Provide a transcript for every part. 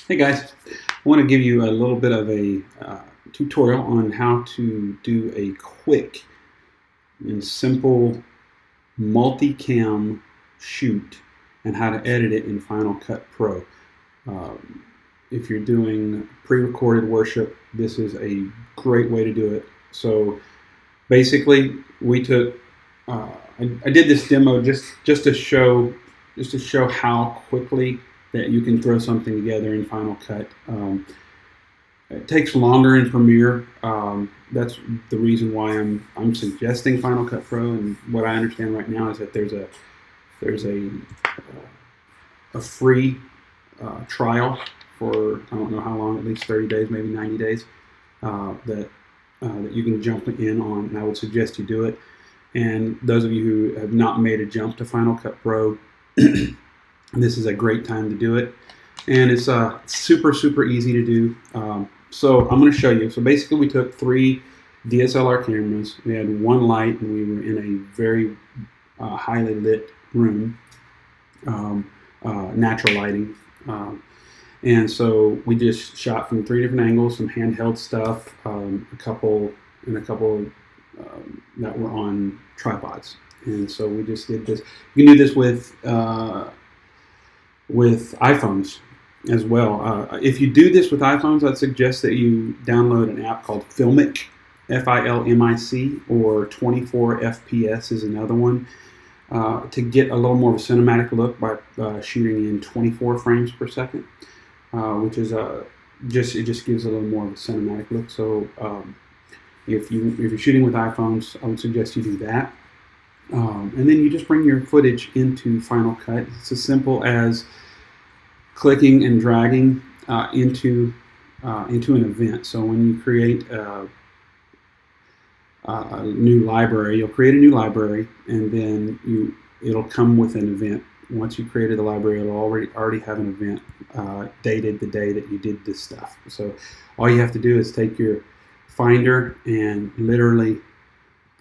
Hey guys, I want to give you a little bit of a tutorial on how to do a quick and simple multicam shoot and how to edit it in Final Cut Pro. If you're doing pre-recorded worship, this is a great way to do it. So basically, we took I did this demo just to show how quickly that you can throw something together in Final Cut. It takes longer in Premiere. That's the reason why I'm suggesting Final Cut Pro. And what I understand right now is that there's a free trial for I don't know how long, at least 30 days, maybe 90 days, that you can jump in on. And I would suggest you do it. And those of you who have not made a jump to Final Cut Pro, this is a great time to do it, and it's super easy to do. So I'm going to show you. So basically, we took 3 DSLR cameras. We had one light, and we were in a very highly lit room, natural lighting, and so we just shot from 3 different angles, some handheld stuff, a couple that were on tripods, and so we just did this. You can do this with iPhones as well. If you do this with iPhones, I'd suggest that you download an app called Filmic, F-I-L-M-I-C, or 24 FPS is another one, to get a little more of a cinematic look by shooting in 24 frames per second, which is it just gives a little more of a cinematic look. So if you're shooting with iPhones, I would suggest you do that. And then you just bring your footage into Final Cut. It's as simple as clicking and dragging into an event. So when you create a new library, you'll create a new library, and then it'll come with an event. Once you created the library, it'll already have an event dated the day that you did this stuff. So all you have to do is take your Finder and literally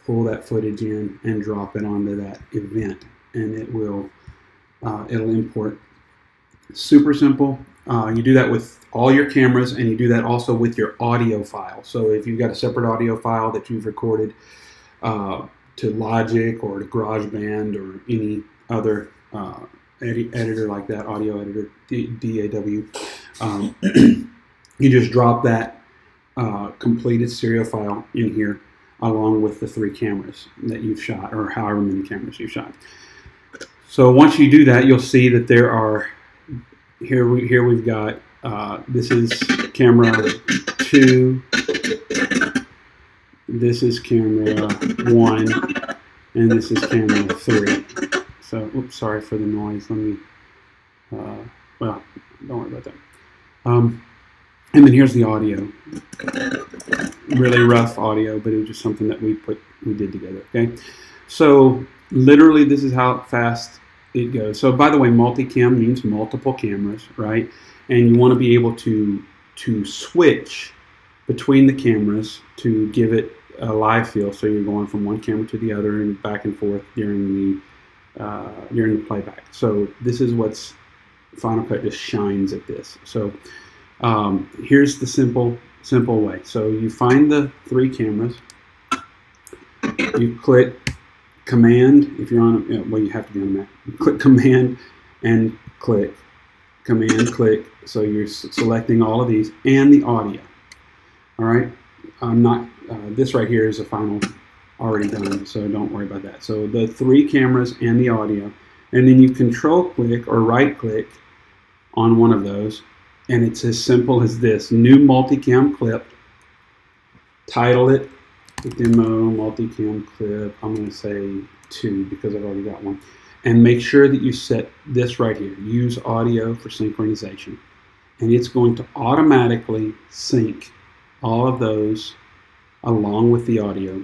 pull that footage in and drop it onto that event, and it'll import. Super simple. You do that with all your cameras, and you do that also with your audio file. So if you've got a separate audio file that you've recorded to Logic or to GarageBand or any other editor like that, audio editor, DAW, you just drop that completed stereo file in here, along with the 3 cameras that you've shot, or however many cameras you've shot. So once you do that, you'll see that there are, here we've got, this is camera 2, this is camera 1, and this is camera 3. So, oops, sorry for the noise. Let me, well, don't worry about that. And then here's the audio. Really rough audio, but it was just something that we did together. Okay, so literally this is how fast it goes. So by the way, multicam means multiple cameras, right? And you want to be able to switch between the cameras to give it a live feel. So you're going from one camera to the other and back and forth during the playback. So this is what's Final Cut just shines at this. So here's the simple way. So you find the 3 cameras, you click Command, if you're on, well, you have to be on a Mac. You click Command and click, Command, click. So you're selecting all of these and the audio. All right, I'm not, this right here is a final already done, so don't worry about that. So the 3 cameras and the audio, and then you control click or right click on one of those. And it's as simple as this: new multicam clip. Title it demo multicam clip. I'm going to say 2 because I've already got one. And make sure that you set this right here. Use audio for synchronization. And it's going to automatically sync all of those along with the audio.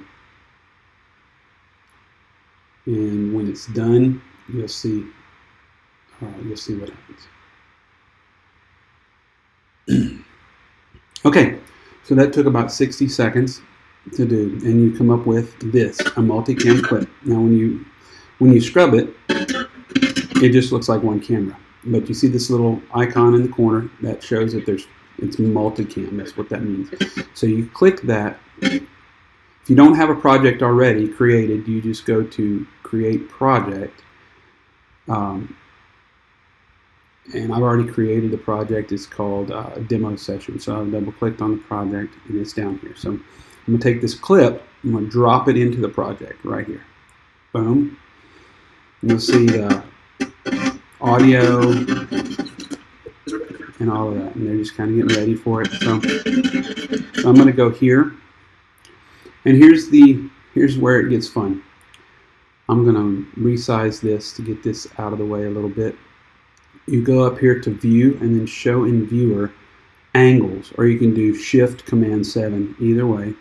And when it's done, you'll see what happens. Okay, so that took about 60 seconds to do, and you come up with this, a multicam clip. Now when you scrub it, it just looks like one camera. but you see this little icon in the corner that shows that it's multicam. That's what that means. So you click that. If you don't have a project already created, you just go to Create Project. And I've already created the project. It's called Demo Session. So I've double-clicked on the project, and it's down here. So I'm going to take this clip, I'm going to drop it into the project right here. Boom. And you'll see the audio and all of that. And they're just kind of getting ready for it. So I'm going to go here. And here's where it gets fun. I'm going to resize this to get this out of the way a little bit. You go up here to View and then Show in Viewer Angles, or you can do Shift Command 7, either way.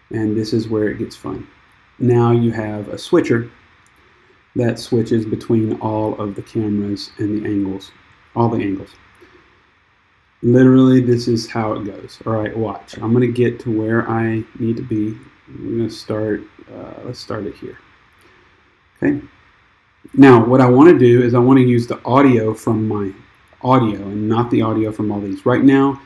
And this is where it gets fun. Now you have a switcher that switches between all of the cameras and the angles, all the angles. Literally, this is how it goes. All right, watch. I'm going to get to where I need to be. We're going to start, let's start it here. Okay. Now, what I want to do is I want to use the audio from my audio and not the audio from all these. Right now,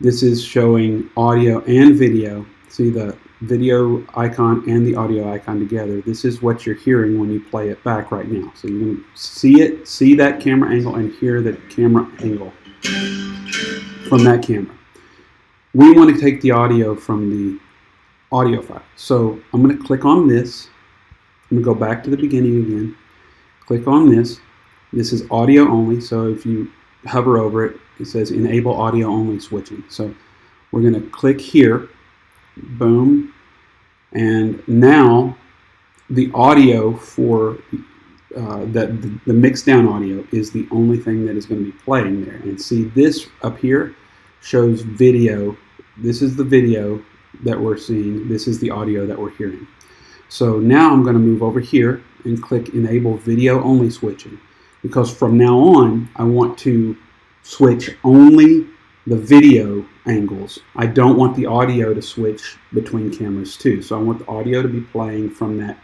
this is showing audio and video. See the video icon and the audio icon together. This is what you're hearing when you play it back right now. So you're going to see it, see that camera angle, and hear the camera angle from that camera. We want to take the audio from the audio file. So I'm going to click on this. I'm going to go back to the beginning again. Click on this. This is audio only, so if you hover over it, it says Enable Audio Only Switching. So we're going to click here. Boom. And now the audio for the mixed down audio is the only thing that is going to be playing there. And see, this up here shows video. This is the video that we're seeing. This is the audio that we're hearing. So now I'm going to move over here and click Enable Video Only Switching, because from now on I want to switch only the video angles. I don't want the audio to switch between cameras too. So I want the audio to be playing from that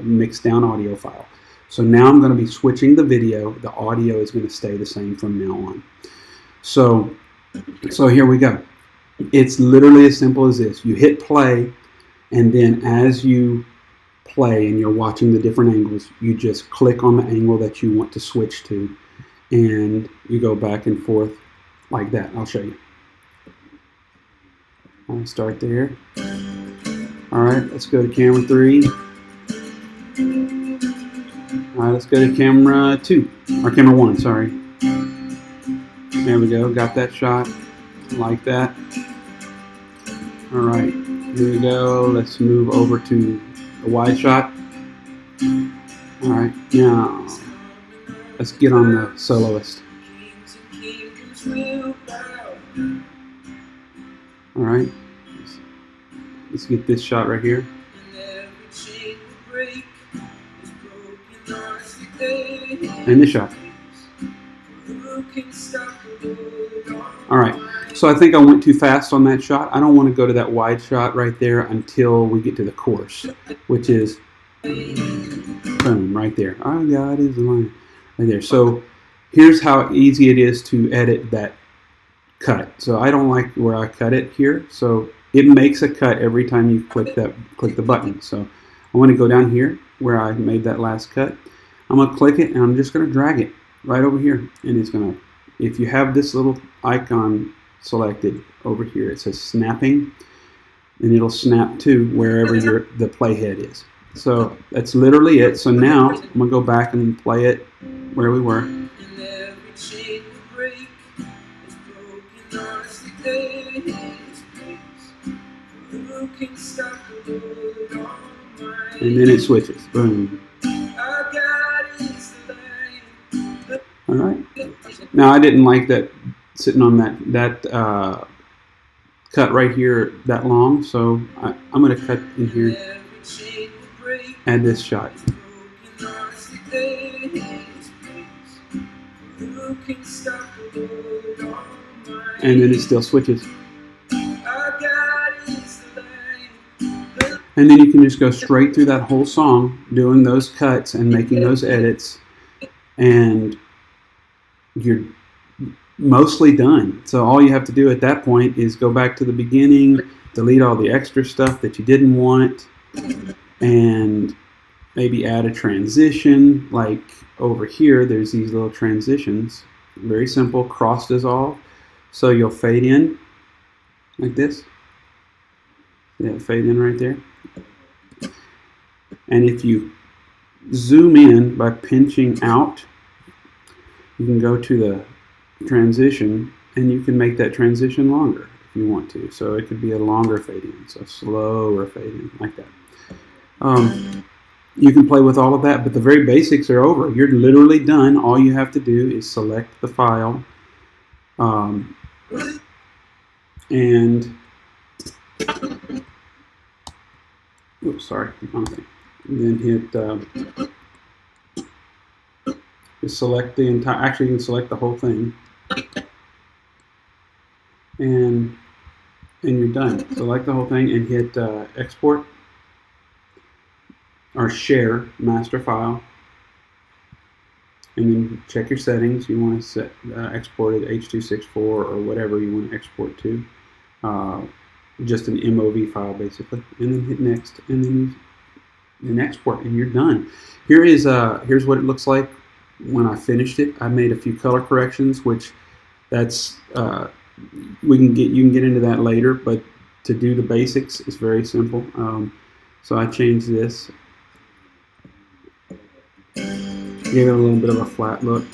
mixed down audio file. So now I'm going to be switching the video. The audio is going to stay the same from now on. So here we go. It's literally as simple as this. You hit play, and then as you play and you're watching the different angles, you just click on the angle that you want to switch to, and you go back and forth like that. I'll show you. I'll start there. All right, let's go to camera 3. All right, let's go to camera 2, or camera 1, sorry. There we go, got that shot, like that. All right, here we go. Let's move over to a wide shot. All right, now let's get on the soloist. All right, let's get this shot right here. And this shot. All right, so I think I went too fast on that shot. I don't want to go to that wide shot right there until we get to the chorus, which is boom, right there. Our God is the line, right there. So here's how easy it is to edit that cut. So I don't like where I cut it here, so it makes a cut every time you click the button. So I want to go down here where I made that last cut. I'm going to click it, and I'm just going to drag it right over here, and it's going to, if you have this little icon selected over here, it says snapping, and it'll snap to wherever the playhead is. So that's literally it. So now I'm going to go back and play it where we were. And then it switches. Boom. All right. Now I didn't like that sitting on that cut right here that long, so I'm going to cut in here. Add this shot. And then it still switches. And then you can just go straight through that whole song, doing those cuts and making those edits, and you're mostly done. So all you have to do at that point is go back to the beginning, delete all the extra stuff that you didn't want, and maybe add a transition. Like over here, there's these little transitions. Very simple, cross dissolve. So you'll fade in like this. Yeah, fade in right there. And if you zoom in by pinching out, you can go to the transition and you can make that transition longer if you want to. So it could be a longer fade in, so slower fade in, like that. You can play with all of that, but the very basics are over. You're literally done. All you have to do is select the file and oops, sorry, and then hit just select the entire, actually you can select the whole thing, and you're done. Select the whole thing and hit export or share master file, and then check your settings. You want to set export it H.264 or whatever you want to export to, just an MOV file basically, and then hit next, and then export, and you're done. Here's what it looks like when I finished it. I made a few color corrections, which that's you can get into that later, but to do the basics is very simple. So I changed this, gave it a little bit of a flat look.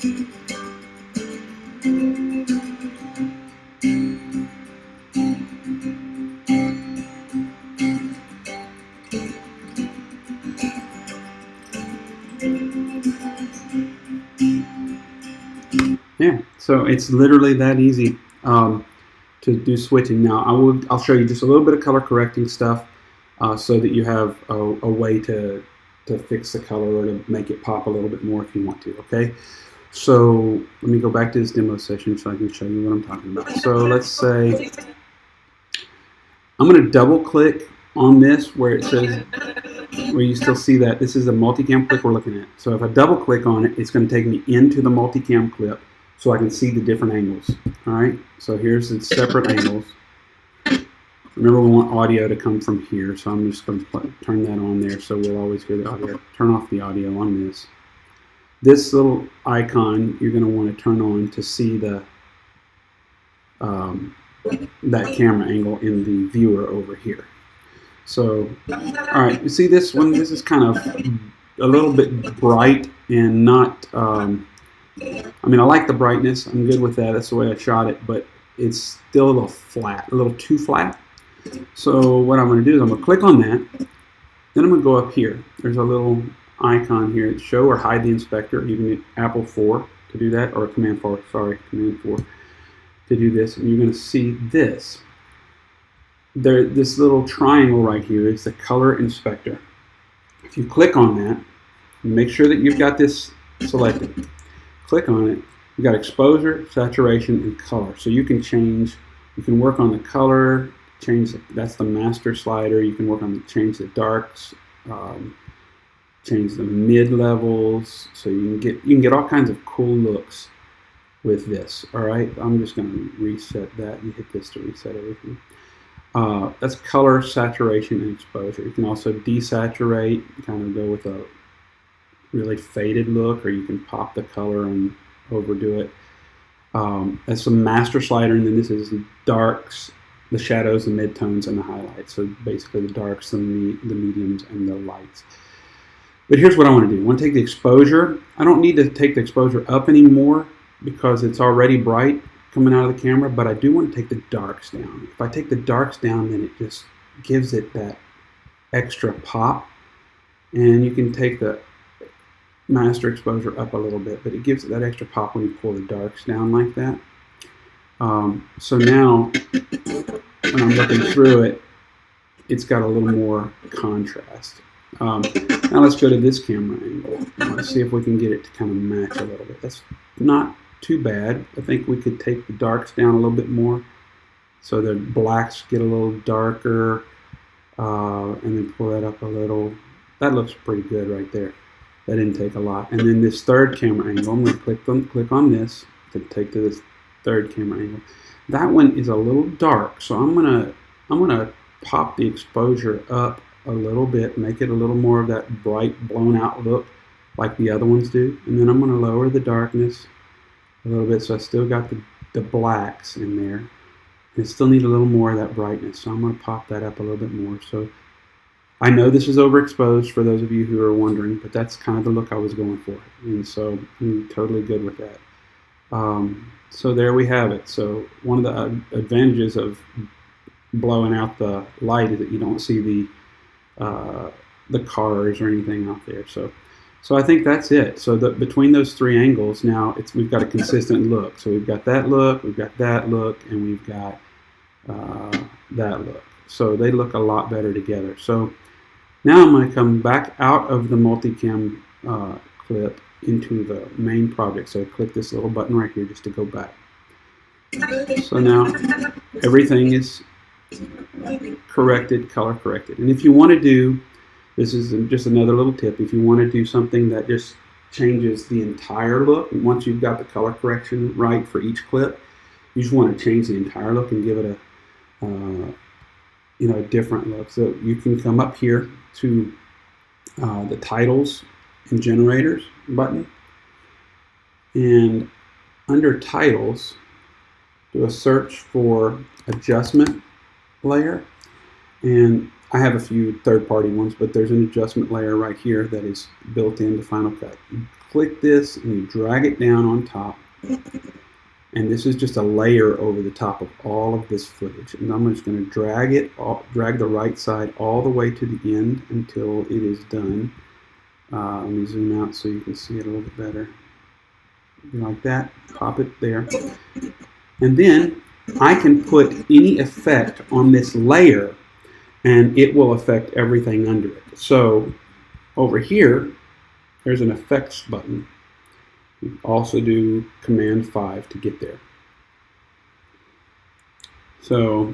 Yeah, so it's literally that easy to do switching. Now I'll show you just a little bit of color correcting stuff so that you have a way to fix the color or to make it pop a little bit more if you want to. Okay, so let me go back to this demo session so I can show you what I'm talking about. So let's say I'm going to double click on this where it says, where you still see that this is a multicam clip we're looking at. So if I double click on it, it's going to take me into the multicam clip so I can see the different angles. All right, so here's the separate angles. Remember, we want audio to come from here, so I'm just going to turn that on there so we'll always hear the audio. Turn off the audio on this. This little icon you're going to want to turn on to see the that camera angle in the viewer over here. So, all right, you see this one? This is kind of a little bit bright and not, I mean, I like the brightness. I'm good with that. That's the way I shot it, but it's still a little flat, a little too flat. So what I'm going to do is I'm going to click on that. Then I'm going to go up here. There's a little icon here, show or hide the inspector. You can hit Apple 4 to do that, or Command 4, sorry, Command 4 to do this. And you're going to see this. This little triangle right here is the color inspector. If you click on that, make sure that you've got this selected. Click on it. You've got exposure, saturation, and color. So you can change, you can work on the color, change, that's the master slider. You can work on change the darks, change the mid levels. So you can get all kinds of cool looks with this. All right, I'm just going to reset that. You hit this to reset everything. That's color, saturation, and exposure. You can also desaturate, kind of go with a really faded look, or you can pop the color and overdo it. That's the master slider, and then this is the darks, the shadows, the midtones, and the highlights. So basically the darks, the mediums, and the lights. But here's what I want to do. I want to take the exposure. I don't need to take the exposure up anymore because it's already bright coming out of the camera, but I do want to take the darks down. If I take the darks down, then it just gives it that extra pop. And you can take the master exposure up a little bit, but it gives it that extra pop when you pull the darks down like that. So now, when I'm looking through it, it's got a little more contrast. Now let's go to this camera angle. Let's see if we can get it to kind of match a little bit. That's not too bad. I think we could take the darks down a little bit more so the blacks get a little darker, and then pull that up a little. That looks pretty good right there. That didn't take a lot. And then this third camera angle, I'm going to click on this. to take to this third camera angle. That one is a little dark, so I'm gonna pop the exposure up a little bit, make it a little more of that bright, blown out look like the other ones do, and then I'm gonna lower the darkness a little bit, so I still got the blacks in there. And still need a little more of that brightness, so I'm going to pop that up a little bit more. So I know this is overexposed for those of you who are wondering, but that's kind of the look I was going for, and so I'm totally good with that. So there we have it. So one of the advantages of blowing out the light is that you don't see the cars or anything out there. So I think that's it. So between those three angles, now we've got a consistent look. So we've got that look, we've got that look, and we've got that look. So they look a lot better together. So now I'm going to come back out of the multicam clip into the main project. So click this little button right here just to go back. So now everything is corrected, color corrected. And if you want to do, this is just another little tip, if you want to do something that just changes the entire look, and once you've got the color correction right for each clip, you just want to change the entire look and give it a different look. So you can come up here to the titles and generators button, and under titles do a search for adjustment layer, and I have a few third-party ones, but there's an adjustment layer right here that is built into Final Cut. You click this and you drag it down on top, and this is just a layer over the top of all of this footage. And I'm just going to drag the right side all the way to the end until it is done. Let me zoom out so you can see it a little bit better. Like that, pop it there. And then I can put any effect on this layer, and it will affect everything under it. So over here, there's an effects button. You also do Command 5 to get there. So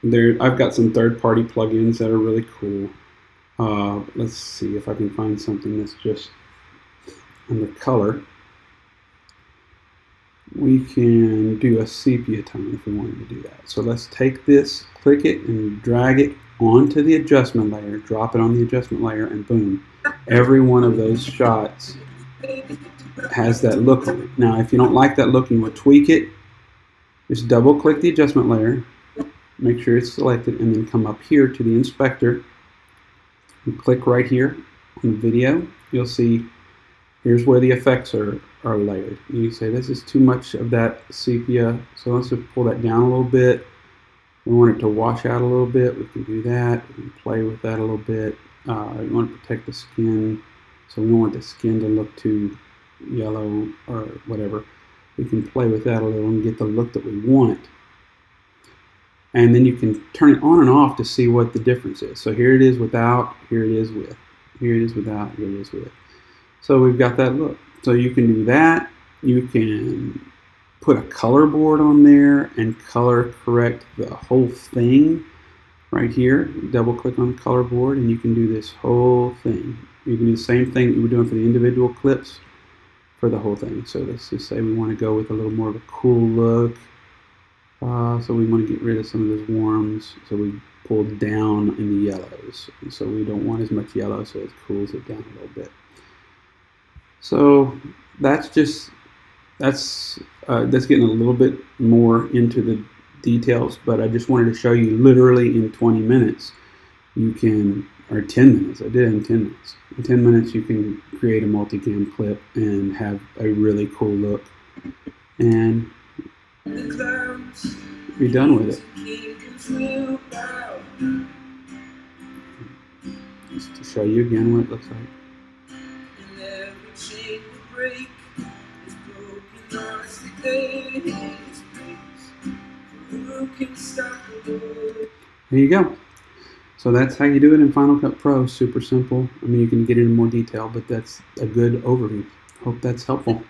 I've got some third-party plugins that are really cool. Let's see if I can find something that's just under color. We can do a sepia tone if we wanted to do that. So let's take this, click it, and drag it onto the adjustment layer, drop it on the adjustment layer, and boom, every one of those shots has that look on it. Now, if you don't like that look and you want to tweak it, just double click the adjustment layer, make sure it's selected, and then come up here to the inspector and click right here on the video. You'll see here's where the effects are layered. And you say this is too much of that sepia, so let's just pull that down a little bit. We want it to wash out a little bit, we can do that. We can play with that a little bit. You want to protect the skin, so we don't want the skin to look too yellow or whatever. We can play with that a little and get the look that we want. And then you can turn it on and off to see what the difference is. So here it is without, here it is with. Here it is without, here it is with. So we've got that look. So you can do that. You can put a color board on there and color correct the whole thing right here. Double click on the color board and you can do this whole thing. You can do the same thing that you were doing for the individual clips for the whole thing. So let's just say we want to go with a little more of a cool look. So we want to get rid of some of those warms. So we pulled down in the yellows. And so we don't want as much yellow, so it cools it down a little bit. So that's getting a little bit more into the details, but I just wanted to show you literally in 20 minutes you can, or 10 minutes, I did it in 10 minutes. In 10 minutes you can create a multicam clip and have a really cool look and be done with it. Just to show you again what it looks like. There you go. So that's how you do it in Final Cut Pro. Super simple. I mean, you can get into more detail, but that's a good overview. Hope that's helpful.